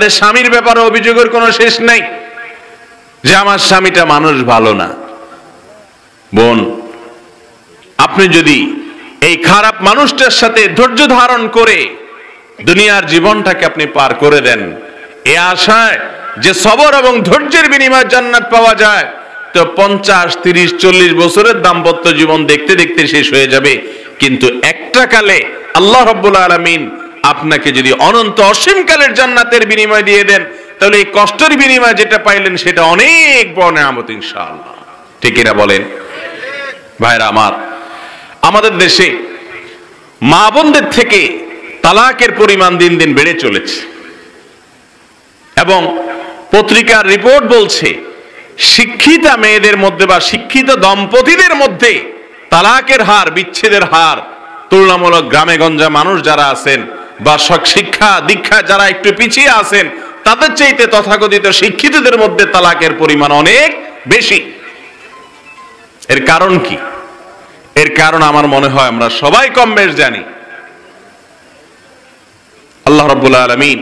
তাদের স্বামীর ব্যাপারে অভিযোগের কোনো শেষ নেই যে আমার স্বামীটা মানুষ ভালো না। বোন, আপনি যদি এই খারাপ মানুষটার সাথে ধৈর্য ধারণ করে দুনিয়ার জীবনটাকে আপনি পার করে দেন এ আশায় যে সবর এবং ধৈর্যের বিনিময়ে জান্নাত পাওয়া যায়, তো 50, 30, 40 বছরের দাম্পত্য জীবন দেখতে দেখতে শেষ হয়ে যাবে। কিন্তু একটা কালে আল্লাহ রাব্বুল আলামিন আপনাকে যদি অনন্ত অসীম কালের জান্নাতের বিনিময় দিয়ে দেন, তাহলে এই কষ্টের বিনিময়ে যেটা পাইলেন সেটা অনেক বড় নিয়ামত ইনশাআল্লাহ। ঠিক এরা বলেন? ভাইরা আমার, আমাদের দেশে মা বোনদের থেকে তালাকের পরিমাণ দিন দিন বেড়ে চলেছে এবং পত্রিকার রিপোর্ট বলছে শিক্ষিতা মেয়েদের মধ্যে বা শিক্ষিত দম্পতিদের মধ্যে তালাকের হার, বিচ্ছেদের হার তুলনামূলক গ্রামে গঞ্জে মানুষ যারা আছেন বা শিক্ষা দীক্ষা যারা একটু পিছিয়ে আছেন তাদের চাইতে তথাকথিত শিক্ষিতদের মধ্যে তালাকের পরিমাণ অনেক বেশি। এর কারণ কি? এর কারণ আমার মনে হয় আমরা সবাই কম বেশ জানি। আল্লাহ রাব্বুল আলামিন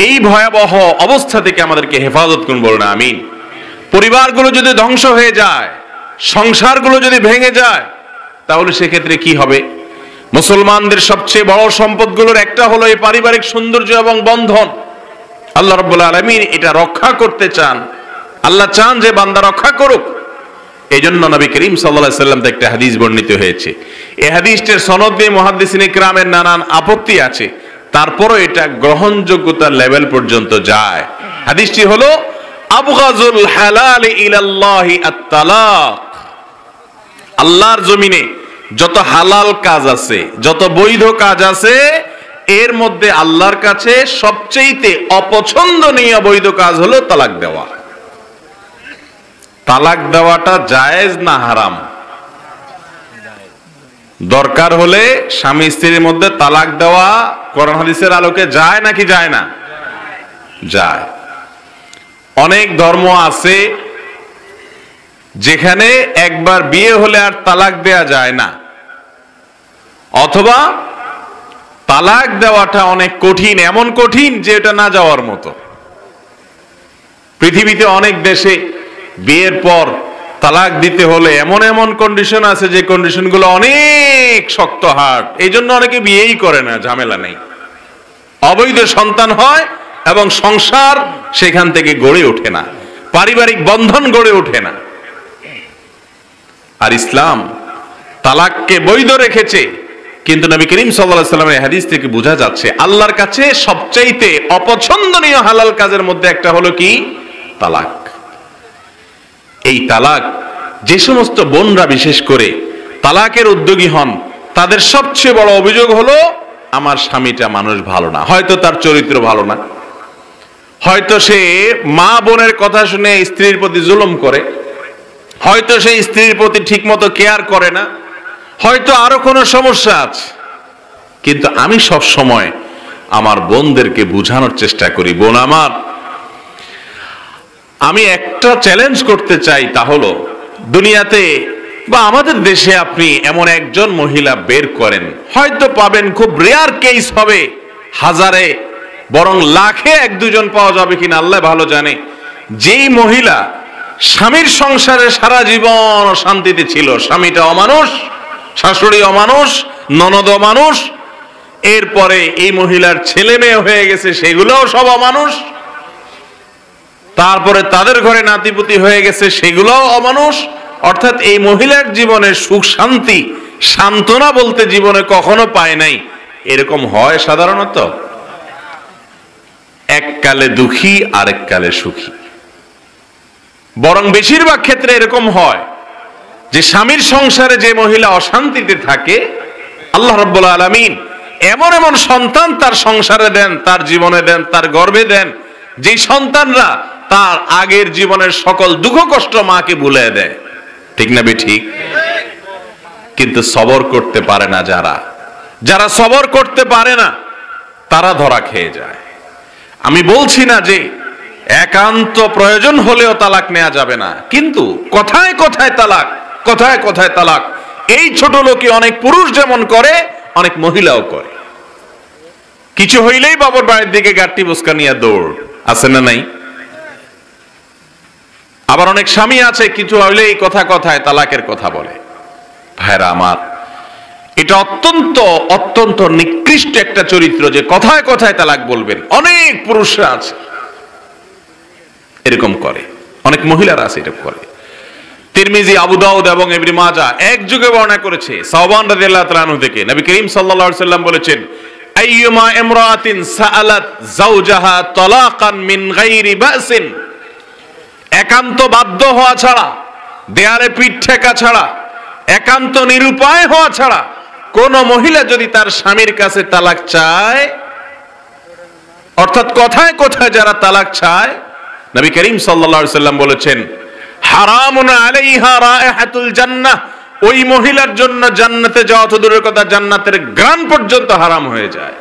এই ভয়াবহ অবস্থা থেকে আমাদেরকে হেফাজত করুন, বলুন আমিন। পরিবারগুলো যদি ধ্বংস হয়ে যায়, সংসারগুলো যদি ভেঙে যায়, তাহলে সেক্ষেত্রে কি হবে? মুসলমানদের সবচেয়ে বড় সম্পদগুলোর একটা হলো এই পারিবারিক সৌন্দর্য এবং বন্ধন। আল্লাহ রাব্বুল আলামিন এটা রক্ষা করতে চান, আল্লাহ চান যে বান্দা রক্ষা করুক। এই জন্য নবী করিম সাল্লাল্লাহু আলাইহি ওয়াসাল্লাম থেকে একটা হাদিস বর্ণিত হয়েছে। এই হাদিসটির সনদ নিয়ে মুহাদ্দিসিনে কিরামের নানান আপত্তি আছে, তারপরও এটা গ্রহণযোগ্যতার লেভেল পর্যন্ত যায়। হাদিসটি হলো আবগাজুল হালাল ইলাল্লাহি আত-তালাক। আল্লাহর জমিনে যত হালাল কাজ আছে, যত বৈধ কাজ আছে, এর মধ্যে আল্লাহর কাছে সবচেয়ে অপছন্দনীয় বৈধ কাজ হলো তালাক দেওয়া। তালাক দেওয়াটা জায়েজ না হারাম? দরকার হলে স্বামী স্ত্রীর মধ্যে তালাক দেওয়া কোরআন হাদিসের আলোকে যায় নাকি যায় না? যায়। অনেক ধর্ম আছে যেখানে একবার বিয়ে হলে আর তালাক দেয়া যায় না, অথবা তালাক দেওয়াটা অনেক কঠিন, এমন কঠিন যে এটা না যাওয়ার মতো। পৃথিবীতে অনেক দেশে বিয়ের পর তালাক দিতে হলে এমন এমন কন্ডিশন আছে যে কন্ডিশনগুলো অনেক শক্ত হার্ড, এই জন্য অনেকে বিয়েই করে না, ঝামেলা নেই। অবৈধ সন্তান হয় এবং সংসার সেখান থেকে গড়ে ওঠে না, পারিবারিক বন্ধন গড়ে ওঠে না। আর ইসলাম তালাককে বৈধ রেখেছে, কিন্তু নবী করিম সাল্লাল্লাহু আলাইহি ওয়াসাল্লামের হাদিস থেকে বোঝা যাচ্ছে আল্লাহর কাছে সবচাইতে অপছন্দনীয় হালাল কাজের মধ্যে একটা হলো কি? তালাক। এই তালাক, যে সমস্ত বোনরা বিশেষ করে তালাকের উদ্যোগী হন, তাদের সবচেয়ে বড় অভিযোগ হলো আমার স্বামীটা মানুষ ভালো না, হয়তো তার চরিত্র ভালো না, হয়তো সে মা বোনের কথা শুনে স্ত্রীর প্রতি জুলুম করে, হয়তো সে স্ত্রীর প্রতি ঠিকমতো কেয়ার করে না, হয়তো আরো কোনো সমস্যা আছে। কিন্তু আমি সব সময় আমার বোনদেরকে বোঝানোর চেষ্টা করি, বোন আমার, আমি একটা চ্যালেঞ্জ করতে চাই, তা হলো দুনিয়াতে বা আমাদের দেশে আপনি এমন একজন মহিলা বের করেন, হয়তো পাবেন, খুব রেয়ার কেস হবে, হাজারে বরং লাখে এক দুজন পাওয়া যাবে কিনা আল্লাহ ভালো জানে, যেই মহিলা স্বামীর সংসারে সারা জীবন শান্তিতে ছিল, স্বামীটা অমানুষ, শাশুড়ি অমানুষ, ননদ অমানুষ, এরপরে এই মহিলার ছেলে মেয়ে হয়ে গেছে, সেগুলোও সব অমানুষ, তারপরে তাদের ঘরে নাতিপুতি হয়ে গেছে, সেগুলোও অমানুষ। অর্থাৎ এই মহিলার জীবনে সুখ শান্তি সান্ত্বনা বলতে জীবনে কখনো পায় নাই। এরকম হয় সাধারণত, এককালে দুঃখী আরেক কালে সুখী। বরং বেশিরভাগ ক্ষেত্রে এরকম হয় যে স্বামীর সংসারে যে মহিলা অশান্তিতে থাকে, আল্লাহ রাব্বুল আলামিন এমন এমন সন্তান তার সংসারে দেন, তার জীবনে দেন, তার গর্ভে দেন, যেই সন্তানরা তার আগের জীবনের সকল দুঃখ কষ্ট মাকে ভুলে দেয়। ঠিক না ঠিক? কিন্তু সবর করতে পারে না যারা সবর করতে পারে না তারা ধরা খেয়ে যায়। আমি বলছি না যে একান্ত প্রয়োজন হলেও তালাক নেওয়া যাবে না, কিন্তু কথায় কথায় তালাক, কথায় কথায় তালাক, এই ছোট লোকে অনেক পুরুষ যেমন করে অনেক মহিলাও করে। কিছু হইলেই বাবার বাড়ির দিকে গাড়টি বুসকা নিয়ে দৌড়, আছে না নাই? আবার অনেক স্বামী আছে কিছু হইলেই কথা কথায় তালাকের কথা বলে। ভাইরা আমার, এটা অত্যন্ত অত্যন্ত নিকৃষ্ট একটা চরিত্র যে কথায় কথায় তালাক বলবেন। অনেক পুরুষরা আছে এরকম করে, অনেক মহিলারা আছে এরকম করে। তিরমিজি, আবু দাউদ এবং ইবনে মাজাহ এক যুগে বর্ণনা করেছে সাওবান রাদিয়াল্লাহু তাআলা আনহু থেকে, নবী করিম সাল্লাল্লাহু আলাইহি সাল্লাম বলেছেন, আইয়ুমা ইমরাতিন সাআলাত যাওজাহা তালাকান মিন গায়রি বাসিন, একান্ত বাধ্য হওয়া ছাড়া, দেয়ালে পিঠ ঠেকা ছাড়া, একান্ত নিরুপায় হওয়া ছাড়া কোন মহিলা যদি তার স্বামীর কাছে তালাক চায়, অর্থাৎ কথায় কথায় যারা তালাক চায়, নবী করিম সাল্লাল্লাহু আলাইহি সাল্লাম বলেছেন, হারামুন আলাইহা রাইহাতুল জান্নাহ, ওই মহিলার জন্য জান্নাতে যাওয়া তো দূরের কথা, জান্নাতের ঘ্রাণ পর্যন্ত হারাম হয়ে যায়।